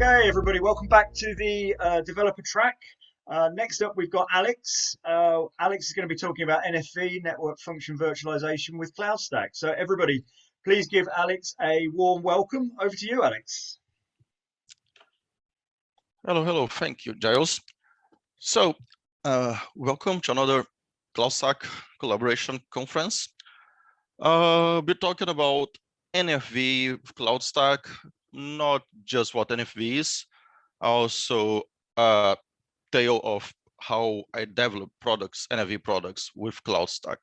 Okay, everybody, welcome back to the developer track. Next up, we've got Alex. Alex is going to be talking about NFV, Network Function Virtualization with CloudStack. So everybody, please give Alex a warm welcome. Over to you, Alex. Hello. Thank you, Giles. So welcome to another CloudStack collaboration conference. We're talking about NFV, CloudStack, not just what NFV is, also a tale of how I develop products, NFV products with CloudStack.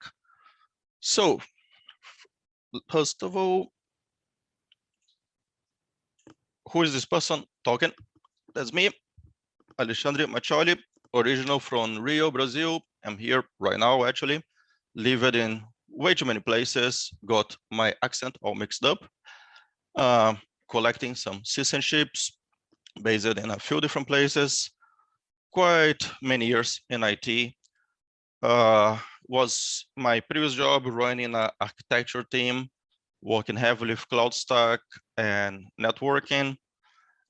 So first of all, who is this person talking? That's me, Alexandre Macholi, original from Rio, Brazil. I'm here right now, actually, lived in way too many places, got my accent all mixed up, collecting some citizenships, based in a few different places, quite many years in IT. Was my previous job running an architecture team, working heavily with CloudStack and networking,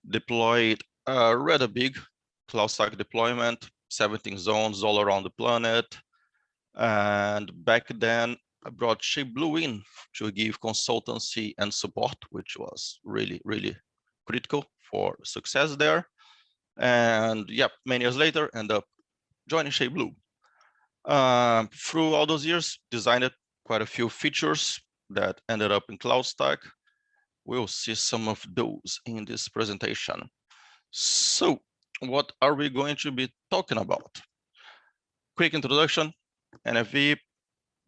deployed a rather big CloudStack deployment, 17 zones all around the planet. And back then, I brought ShapeBlue in to give consultancy and support, which was really, really critical for success there. And yeah, many years later, ended up joining ShapeBlue. Through all those years, designed quite a few features that ended up in CloudStack. We'll see some of those in this presentation. So what are we going to be talking about? Quick introduction, NFV,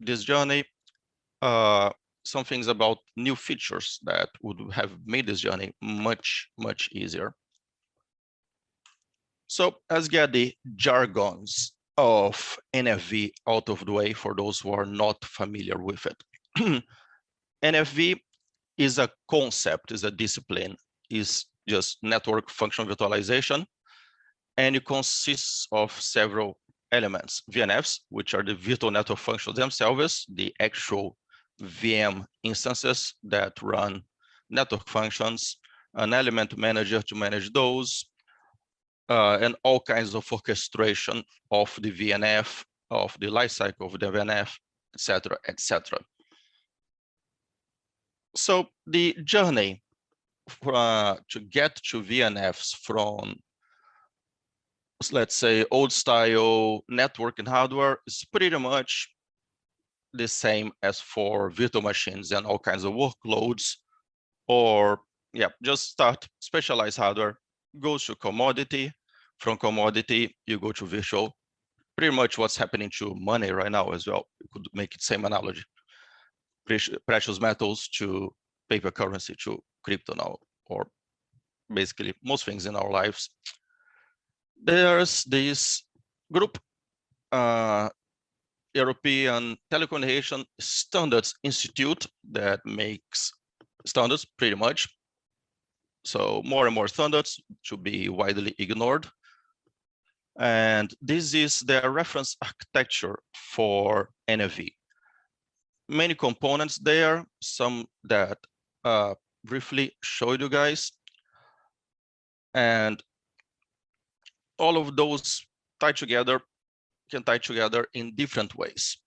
this journey, some things about new features that would have made this journey much, much easier. So let's get the jargons of NFV out of the way for those who are not familiar with it. NFV is a concept, is a discipline, is just network function virtualization, and it consists of several elements. VNFs, which are the virtual network functions themselves, the actual VM instances that run network functions, an element manager to manage those, and all kinds of orchestration of the VNF, of the lifecycle of the VNF, etc., etc. So the journey to get to VNFs from, let's say, old style network and hardware is pretty much the same as for virtual machines and all kinds of workloads, or yeah, just start specialized hardware, goes to commodity. From commodity, you go to virtual. Pretty much what's happening to money right now as well. You could make the same analogy. Precious metals to paper currency to crypto now, or basically most things in our lives. There's this group, European Telecommunication Standards Institute, that makes standards pretty much. So more and more standards should be widely ignored. And this is their reference architecture for NFV. Many components there, some that briefly showed you guys. And all of those can tie together in different ways.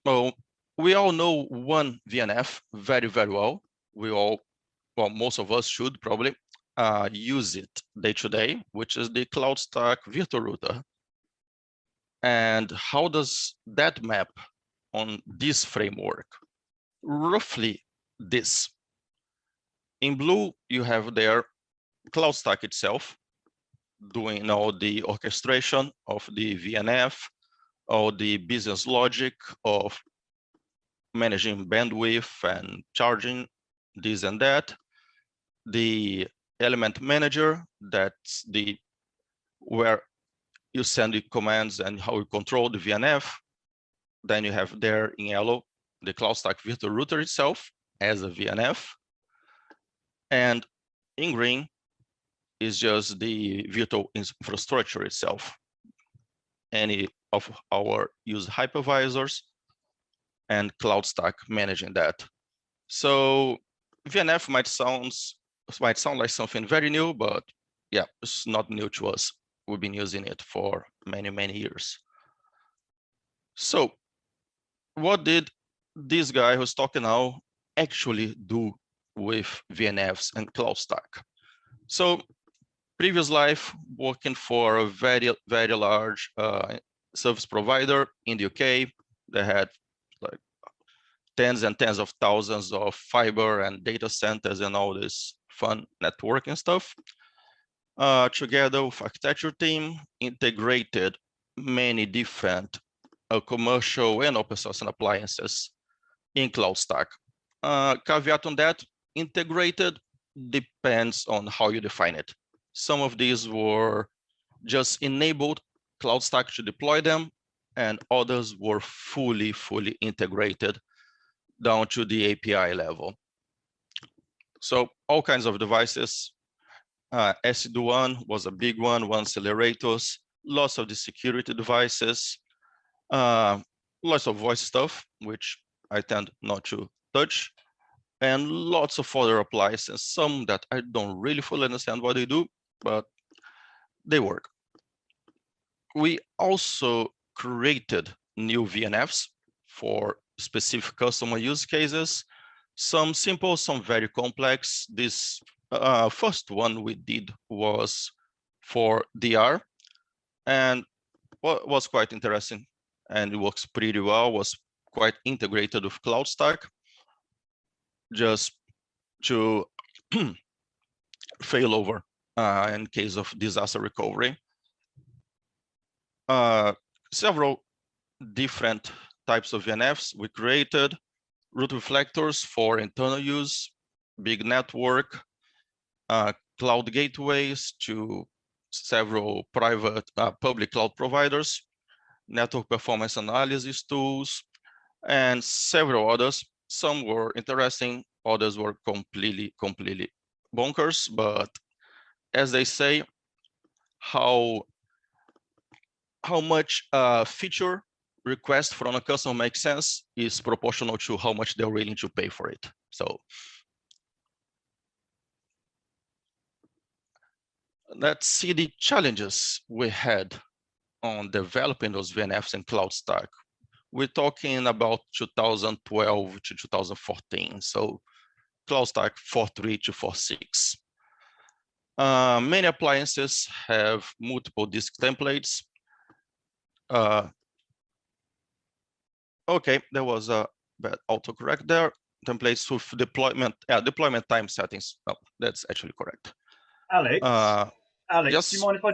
So we all know one VNF very, very well. Most of us should probably use it day to day, which is the CloudStack virtual router. And how does that map on this framework? Roughly this. In blue, you have there CloudStack itself, doing all the orchestration of the VNF, all the business logic of managing bandwidth and charging this and that. The element manager, that's where you send the commands and how you control the VNF. Then you have there in yellow the CloudStack virtual router itself as a VNF. And in green is just the virtual infrastructure itself. Any of our user hypervisors and CloudStack managing that. So VNF might sound might sound like something very new, but yeah, it's not new to us. We've been using it for many, many years. So what did this guy who's talking now actually do with VNFs and CloudStack? So previous life working for a very, very large service provider in the UK. They had like tens and tens of thousands of fiber and data centers and all this fun networking stuff. Together with architecture team, integrated many different commercial and open source appliances in CloudStack. Caveat on that, integrated depends on how you define it. Some of these were just enabled CloudStack to deploy them, and others were fully integrated down to the API level. So all kinds of devices. SD-WAN was a big one accelerators, lots of the security devices, lots of voice stuff, which I tend not to touch, and lots of other appliances, some that I don't really fully understand what they do, but they work. We also created new VNFs for specific customer use cases, some simple, some very complex. This first one we did was for DR, and what was quite interesting, and it works pretty well, was quite integrated with CloudStack, just to fail over in case of disaster recovery. Several different types of VNFs we created, root reflectors for internal use, big network, cloud gateways to several private public cloud providers, network performance analysis tools, and several others. Some were interesting, others were completely bonkers, but as they say, how much feature request from a customer makes sense is proportional to how much they're willing to pay for it. So let's see the challenges we had on developing those VNFs in CloudStack. We're talking about 2012 to 2014, so CloudStack 4.3 to 4.6. Many appliances have multiple disk templates. Okay, there was a bad autocorrect there. Templates with deployment time settings. Oh, that's actually correct. Alex, Alex, yes? do you mind if I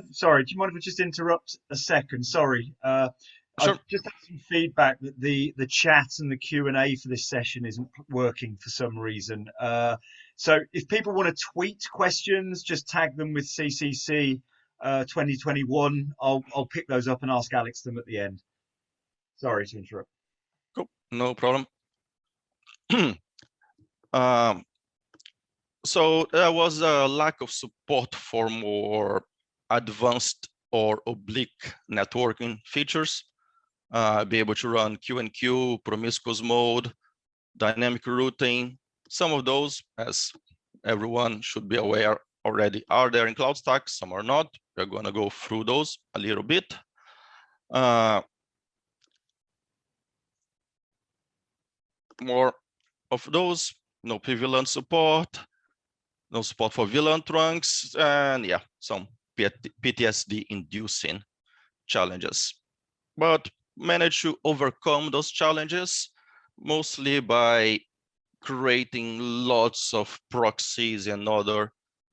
just interrupt a second? Sorry. Sure. I've just had some feedback that the chat and the Q&A for this session isn't working for some reason. So if people want to tweet questions, just tag them with CCC 2021. I'll pick those up and ask Alex them at the end. Sorry to interrupt. Cool, no problem. So there was a lack of support for more advanced or oblique networking features. Be able to run Q&Q, promiscuous mode, dynamic routing. Some of those, as everyone should be aware, already are there in CloudStack, some are not. We're going to go through those a little bit. More of those, no PVLAN support, no support for VLAN trunks, and yeah, some PTSD inducing challenges. But managed to overcome those challenges mostly by creating lots of proxies and other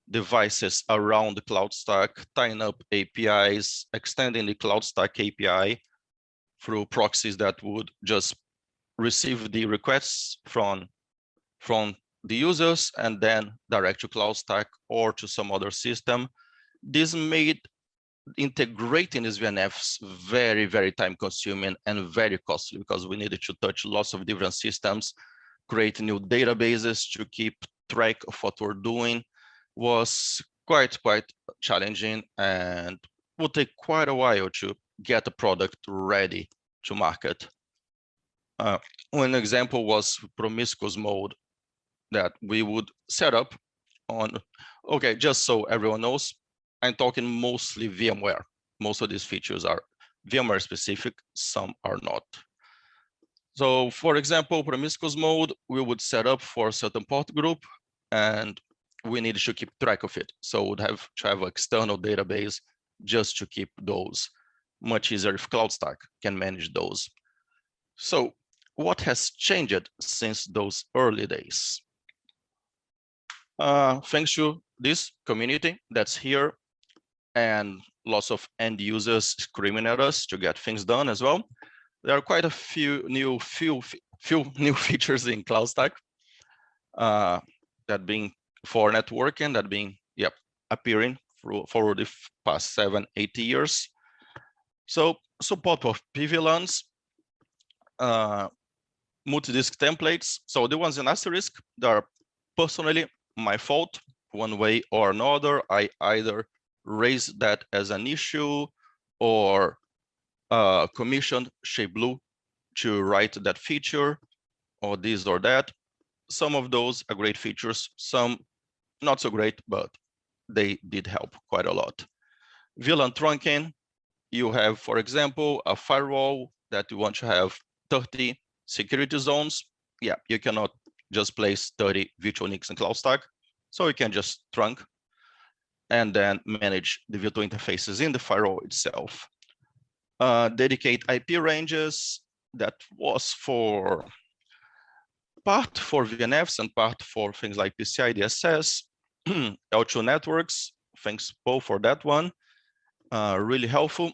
devices around the CloudStack, tying up APIs, extending the CloudStack API through proxies that would just receive the requests from the users and then direct to CloudStack or to some other system. This made integrating these VNFs very, very time consuming and very costly because we needed to touch lots of different systems, create new databases to keep track of what we're doing. Was quite challenging and would take quite a while to get a product ready to market. One example was promiscuous mode that we would set up on. Okay, just so everyone knows, I'm talking mostly VMware. Most of these features are VMware specific, some are not. So for example, promiscuous mode, we would set up for a certain port group and we need to keep track of it. So we'd have to have an external database just to keep those. Much easier if CloudStack can manage those. So what has changed since those early days? Thanks to this community that's here and lots of end users screaming at us to get things done as well. There are quite a few new features in CloudStack that being for networking that being appearing for the past 7-8 years. So support of PVLANs, multi-disk templates. So the ones in asterisk, they are personally my fault one way or another. I either raise that as an issue or commissioned ShapeBlue to write that feature or this or that. Some of those are great features, some not so great, but they did help quite a lot. VLAN trunking, you have, for example, a firewall that you want to have 30 security zones. Yeah, you cannot just place 30 virtual NICs in CloudStack. So you can just trunk and then manage the virtual interfaces in the firewall itself. Dedicate IP ranges, that was for part for VNFs and part for things like PCI DSS, L2 networks. Thanks, Paul, for that one. Really helpful.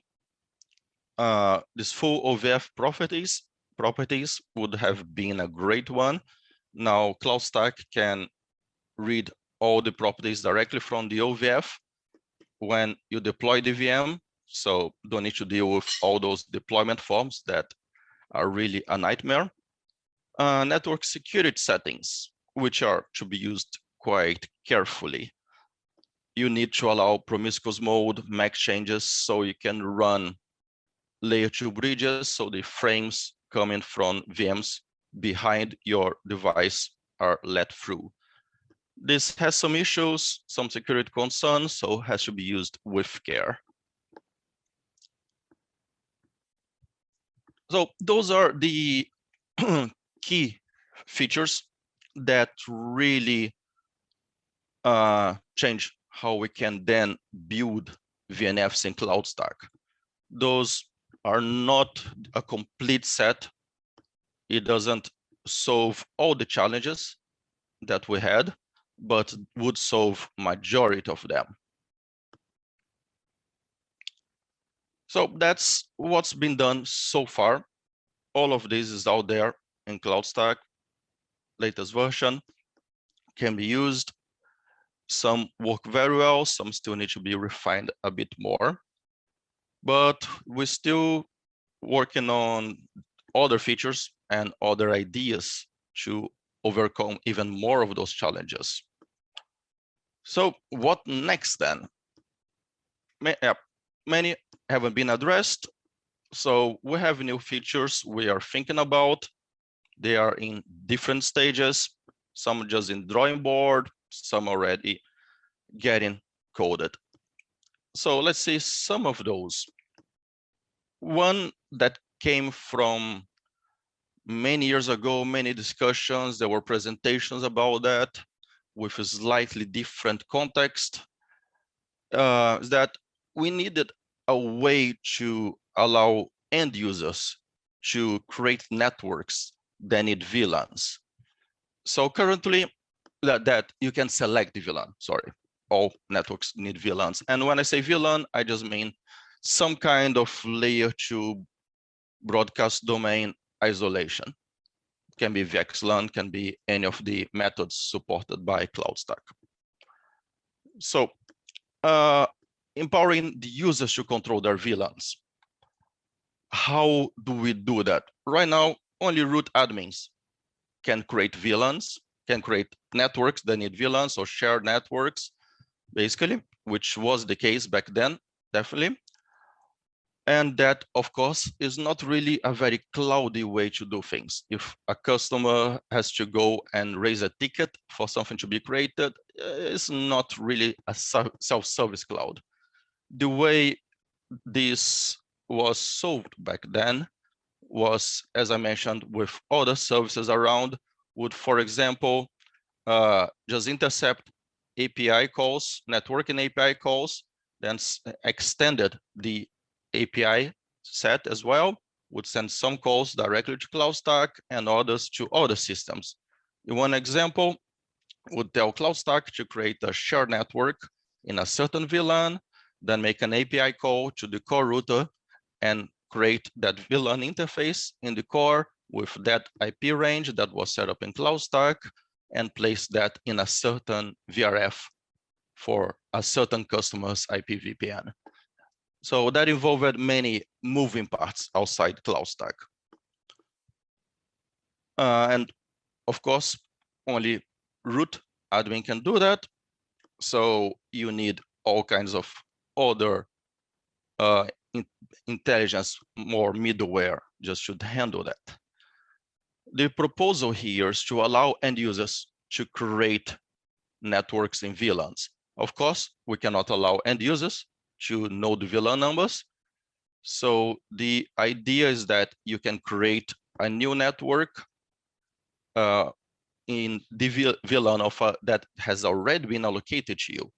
This full OVF properties would have been a great one. Now CloudStack can read all the properties directly from the OVF when you deploy the VM, so don't need to deal with all those deployment forms that are really a nightmare. Network security settings, which are to be used quite carefully. You need to allow promiscuous mode, MAC changes, so you can run layer 2 bridges, so the frames coming from VMs behind your device are let through. This has some issues, some security concerns, so has to be used with care. So those are the key features that really change how we can then build VNFs in CloudStack. Those are not a complete set. It doesn't solve all the challenges that we had, but would solve majority of them. So that's what's been done so far. All of this is out there in CloudStack. Latest version can be used. Some work very well, some still need to be refined a bit more. But we're still working on other features and other ideas to overcome even more of those challenges. So what next then? Many haven't been addressed. So we have new features we are thinking about. They are in different stages. Some just in drawing board, some already getting coded. So let's see some of those. One that came from many years ago, many discussions, there were presentations about that with a slightly different context, is that we needed a way to allow end users to create networks that need VLANs. So currently that you can select the VLAN, sorry, all networks need VLANs. And when I say VLAN, I just mean some kind of layer 2 broadcast domain isolation. It can be VXLAN, can be any of the methods supported by CloudStack. So empowering the users to control their VLANs. How do we do that? Right now, only root admins can create VLANs, can create networks that need VLANs or shared networks, basically, which was the case back then, definitely. And that, of course, is not really a very cloudy way to do things. If a customer has to go and raise a ticket for something to be created, it's not really a self-service cloud. The way this was solved back then was, as I mentioned, with other services around, would, for example, just intercept API calls, networking API calls, then extended the API set as well, would send some calls directly to CloudStack and others to other systems. In one example, would tell CloudStack to create a shared network in a certain VLAN, then make an API call to the core router and create that VLAN interface in the core with that IP range that was set up in CloudStack and place that in a certain VRF for a certain customer's IP VPN. So that involved many moving parts outside CloudStack. And of course, only root admin can do that. So you need all kinds of other intelligence, more middleware just should handle that. The proposal here is to allow end users to create networks in VLANs. Of course, we cannot allow end users to know the VLAN numbers. So the idea is that you can create a new network in the VLAN of that has already been allocated to you.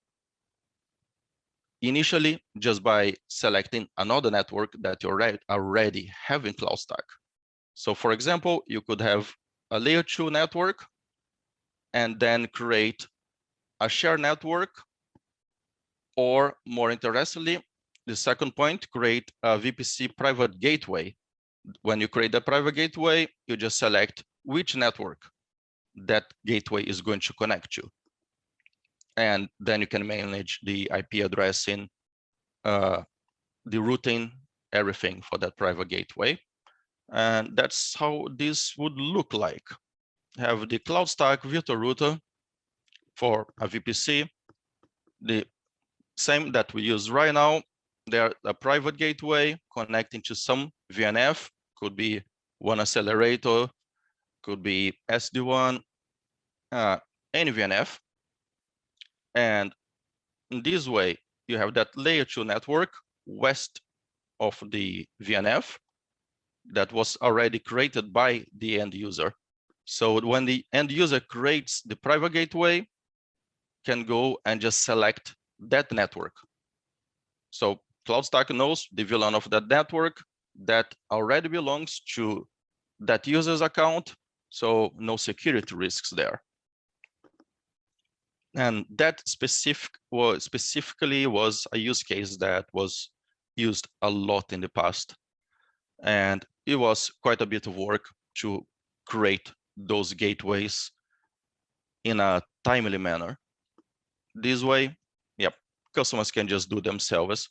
Initially, just by selecting another network that you already have in CloudStack. So for example, you could have a layer 2 network and then create a shared network, or more interestingly, the second point, create a VPC private gateway. When you create a private gateway, you just select which network that gateway is going to connect to. And then you can manage the IP addressing, the routing, everything for that private gateway. And that's how this would look like. Have the CloudStack virtual router for a VPC, the same that we use right now. There a private gateway connecting to some VNF, could be one accelerator, could be SD-WAN, any VNF. And in this way, you have that layer 2 network west of the VNF that was already created by the end user. So when the end user creates the private gateway, can go and just select that network. So CloudStack knows the VLAN of that network that already belongs to that user's account, so no security risks there. And that specifically was a use case that was used a lot in the past. And it was quite a bit of work to create those gateways in a timely manner. This way, yep, customers can just do themselves.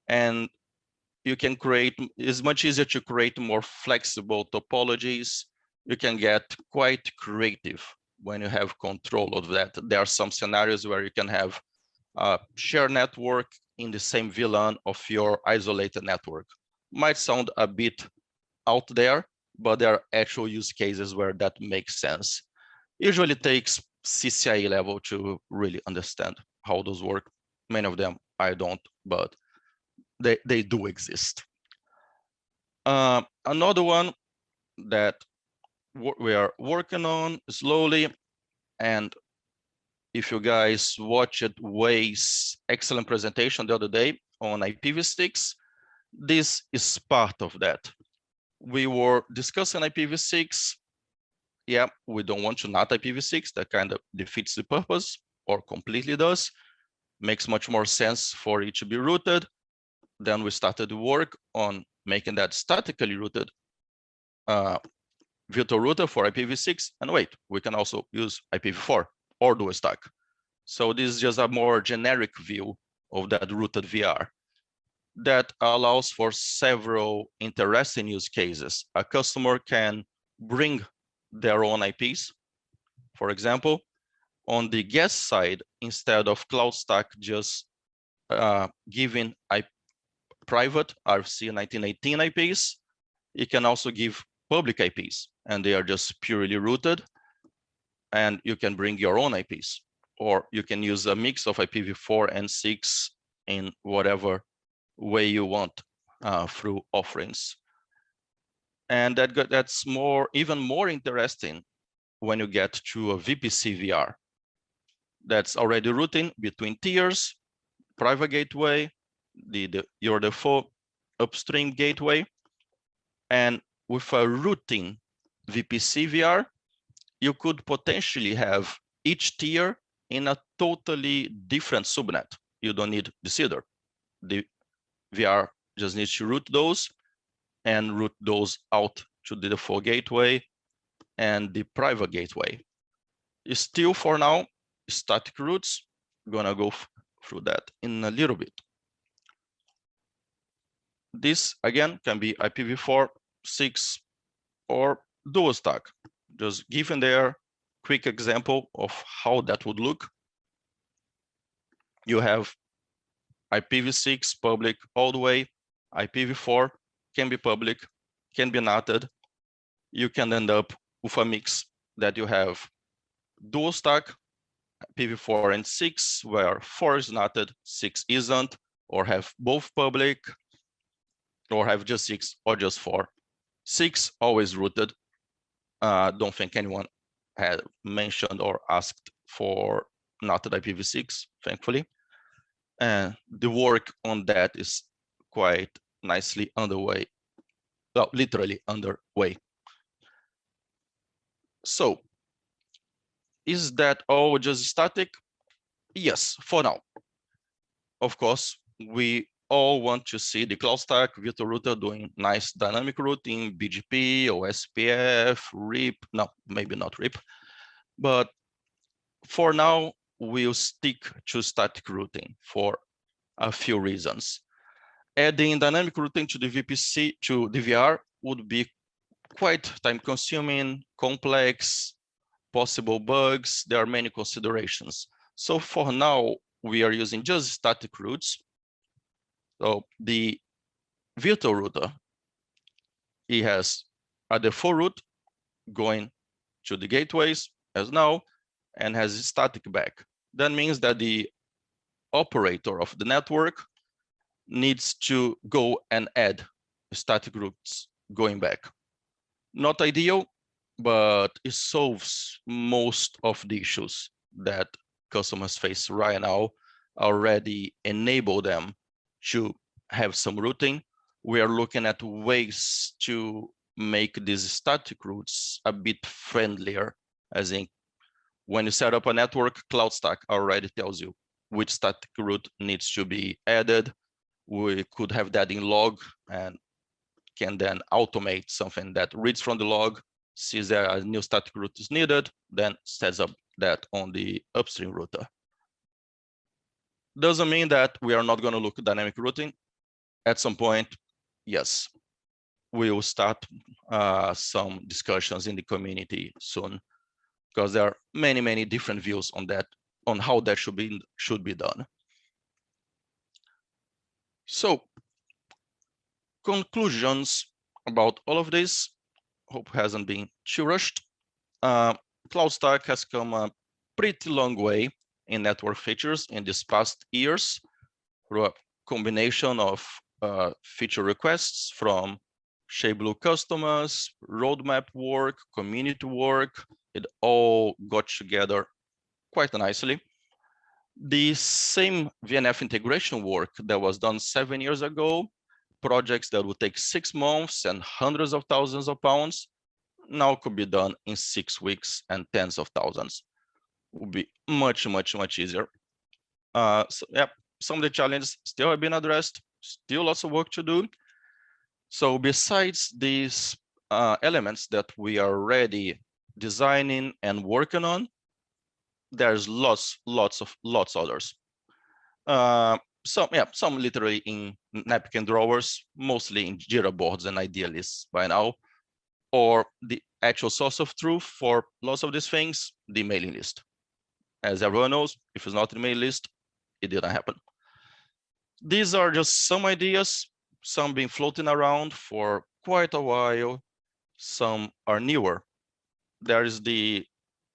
And you can create, it's much easier to create more flexible topologies. You can get quite creative when you have control of that. There are some scenarios where you can have a shared network in the same VLAN of your isolated network. Might sound a bit out there, but there are actual use cases where that makes sense. Usually takes CCIE level to really understand how those work. Many of them I don't, but they do exist. Another one that we are working on slowly, and if you guys watched Wei's excellent presentation the other day on IPv6, this is part of that. We were discussing IPv6. Yeah, we don't want to not IPv6. That kind of defeats the purpose, or completely does. Makes much more sense for it to be rooted. Then we started to work on making that statically rooted virtual router for IPv6. And wait, we can also use IPv4 or dual stack. So this is just a more generic view of that rooted VR that allows for several interesting use cases. A customer can bring their own IPs. For example, on the guest side, instead of CloudStack just giving private RFC 1918 IPs. You can also give public IPs, and they are just purely rooted. And you can bring your own IPs, or you can use a mix of IPv4 and 6 in whatever way you want through offerings. And that's even more interesting when you get to a VPC VR. That's already routing between tiers, private gateway, your default upstream gateway. And with a routing VPC VR, you could potentially have each tier in a totally different subnet. You don't need the CIDR. The VR just needs to route those and route those out to the default gateway and the private gateway. It's still, for now, static routes. I'm gonna go through that in a little bit. This, again, can be IPv4, 6, or dual stack. Just given there, quick example of how that would look. You have IPv6 public all the way, IPv4 can be public, can be NATed. You can end up with a mix that you have dual stack, IPv4 and 6, where 4 is NATed, 6 isn't, or have both public, or have just 6 or just 4. 6 always rooted. Don't think anyone had mentioned or asked for NATed IPv6, thankfully. And the work on that is quite nicely underway, well, literally underway. So, is that all just static? Yes, for now. Of course, we all want to see the CloudStack virtual router doing nice dynamic routing, BGP, OSPF, RIP. No, maybe not RIP. But for now, we'll stick to static routing for a few reasons. Adding dynamic routing to the VPC, to the VR, would be quite time-consuming, complex, possible bugs. There are many considerations. So for now, we are using just static routes. So the virtual router, it has a default route going to the gateways as now, and has a static back. That means that the operator of the network needs to go and add static routes going back. Not ideal, but it solves most of the issues that customers face right now. Already enable them to have some routing. We are looking at ways to make these static routes a bit friendlier, as in when you set up a network, CloudStack already tells you which static route needs to be added. We could have that in log and can then automate something that reads from the log, sees that a new static route is needed, then sets up that on the upstream router. Doesn't mean that we are not going to look at dynamic routing. At some point, yes, we will start some discussions in the community soon, because there are many, many different views on that, on how that should be done. So, conclusions about all of this. Hope hasn't been too rushed. CloudStack has come a pretty long way in network features in these past years through a combination of feature requests from Blue customers, roadmap work, community work. It all got together quite nicely. The same VNF integration work that was done 7 years ago, projects that would take 6 months and hundreds of thousands of pounds, now could be done in 6 weeks and tens of thousands. Would be much, much, much easier. So yeah, some of the challenges still have been addressed, still lots of work to do. So besides these elements that we are already designing and working on, there's lots others. Some literally in napkin drawers, mostly in Jira boards and idealists by now, or the actual source of truth for lots of these things, the mailing list. As everyone knows, if it's not in the mailing list, it didn't happen. These are just some ideas. Some been floating around for quite a while. Some are newer. There is the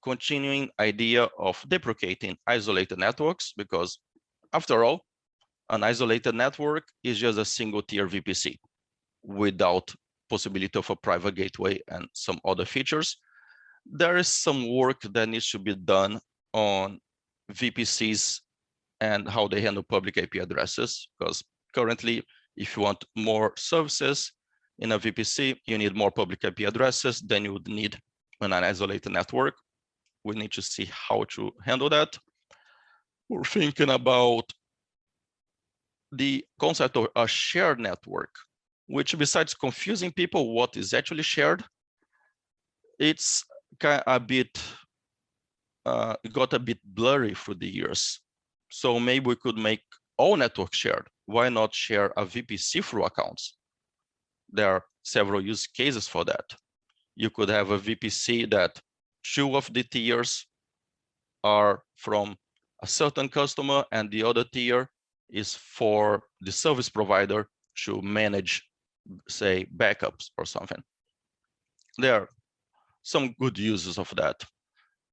continuing idea of deprecating isolated networks, because after all, an isolated network is just a single tier VPC without possibility of a private gateway and some other features. There is some work that needs to be done on VPCs and how they handle public IP addresses, because currently, if you want more services in a VPC, you need more public IP addresses than you would need on an isolated network. We need to see how to handle that. We're thinking about the concept of a shared network, which, besides confusing people what is actually shared, it's a bit it got a bit blurry through the years. So maybe we could make all networks shared. Why not share a VPC through accounts? There are several use cases for that. You could have a VPC that 2 of the tiers are from a certain customer and the other tier is for the service provider to manage, say, backups or something. There are some good uses of that.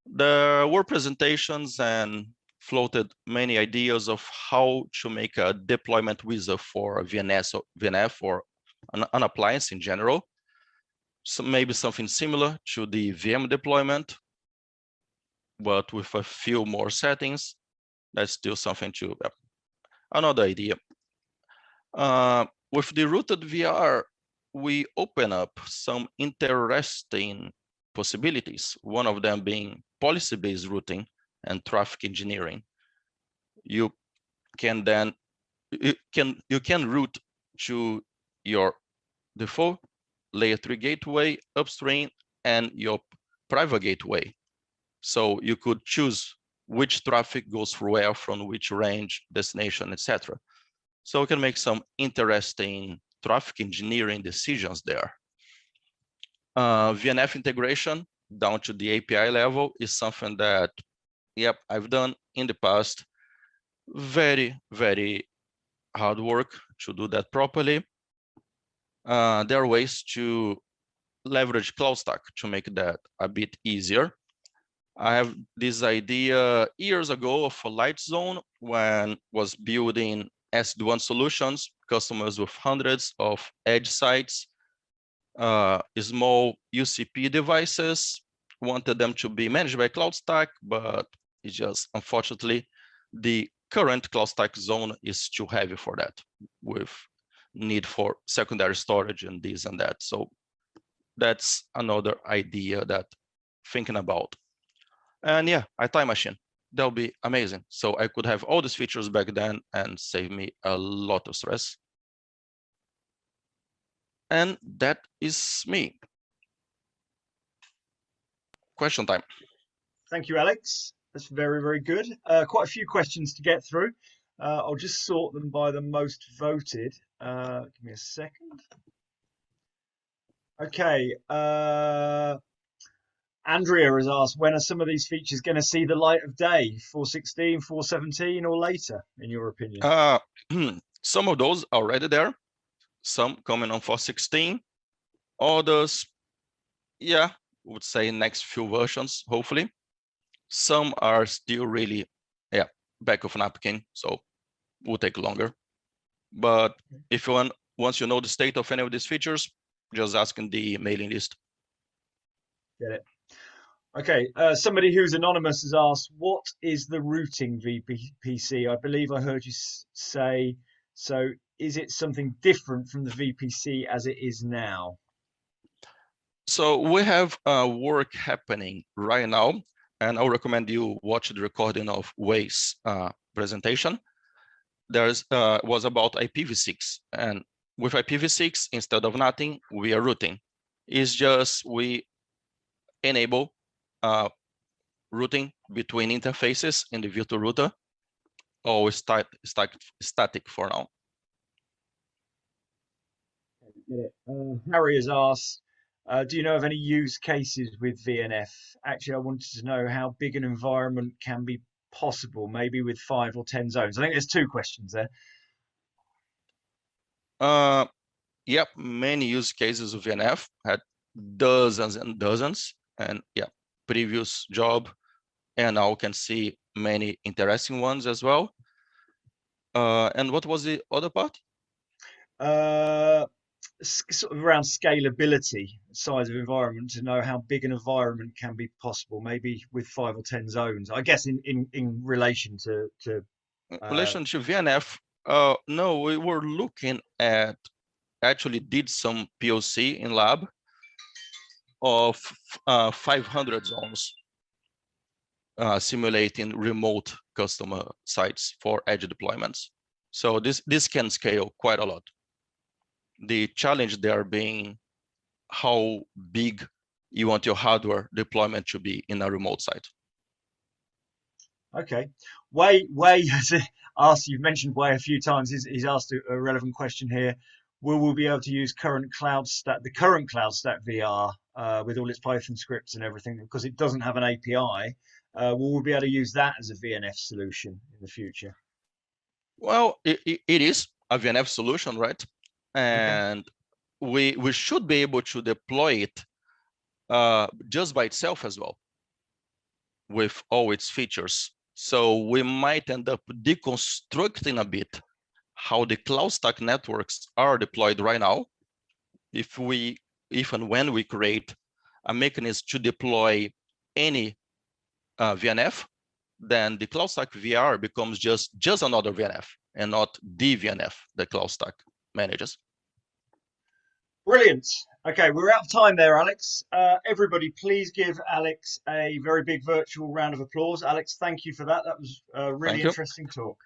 There were presentations and floated many ideas of how to make a deployment wizard for a VNF or an appliance in general. So maybe something similar to the VM deployment, but with a few more settings. That's still something to another idea. With the rooted VR, we open up some interesting possibilities. One of them being policy-based routing and traffic engineering. You can then you can route to your default layer 3 gateway upstream and your private gateway. So you could choose which traffic goes through where, from which range, destination, etc. So we can make some interesting traffic engineering decisions there. VNF integration down to the API level is something that, yep, I've done in the past. Very, very hard work to do that properly. There are ways to leverage CloudStack to make that a bit easier. I have this idea years ago of a light zone when was building SD-WAN solutions, customers with hundreds of edge sites, small UCP devices, wanted them to be managed by CloudStack, but it's just, unfortunately, the current CloudStack zone is too heavy for that, with need for secondary storage and this and that. So that's another idea that thinking about. And yeah, a time machine, that'll be amazing. So I could have all these features back then and save me a lot of stress. And that is me. Question time. Thank you, Alex. That's very, very good. Quite a few questions to get through. I'll just sort them by the most voted. Give me a second. Okay. Andrea has asked, when are some of these features going to see the light of day? 4.16, 4.17, or later, in your opinion? Some of those are already there. Some coming on 4.16. Others, yeah, would say next few versions, hopefully. Some are still really, yeah, back of napkin, so will take longer. But if you want, once you know the state of any of these features, just ask in the mailing list. Get it. Okay, somebody who's anonymous has asked, what is the routing VPC? I believe I heard you say, so is it something different from the VPC as it is now? So we have work happening right now, and I'll recommend you watch the recording of Wei's presentation. There's was about IPv6, and with IPv6, instead of nothing, we are routing. It's just we enable routing between interfaces in the virtual router, always static for now. Harry has asked, do you know of any use cases with VNF? Actually, I wanted to know how big an environment can be possible, maybe with 5 or 10 zones. I think there's 2 questions there. Yep, many use cases of VNF, had dozens and dozens, and yeah, previous job, and now can see many interesting ones as well. And what was the other part? Sort of around scalability, size of environment, to know how big an environment can be possible, maybe with 5 or 10 zones, I guess, in relation to relation to VNF. No, we were looking at, actually did some POC in lab of 500 zones, simulating remote customer sites for edge deployments. So this can scale quite a lot. The challenge there being how big you want your hardware deployment to be in a remote site. Okay. Wei has asked, you've mentioned Wei a few times, he's asked a relevant question here. Will we be able to use the current CloudStack VR with all its Python scripts and everything, because it doesn't have an API? Will we be able to use that as a VNF solution in the future? Well, it is a VNF solution, right? And okay, we should be able to deploy it just by itself as well, with all its features. So we might end up deconstructing a bit how the CloudStack networks are deployed right now, if and when we create a mechanism to deploy any VNF, then the CloudStack VR becomes just another VNF and not the VNF that CloudStack manages. Brilliant. Okay, we're out of time there, Alex. Everybody, please give Alex a very big virtual round of applause. Alex, thank you for that. That was a really interesting talk.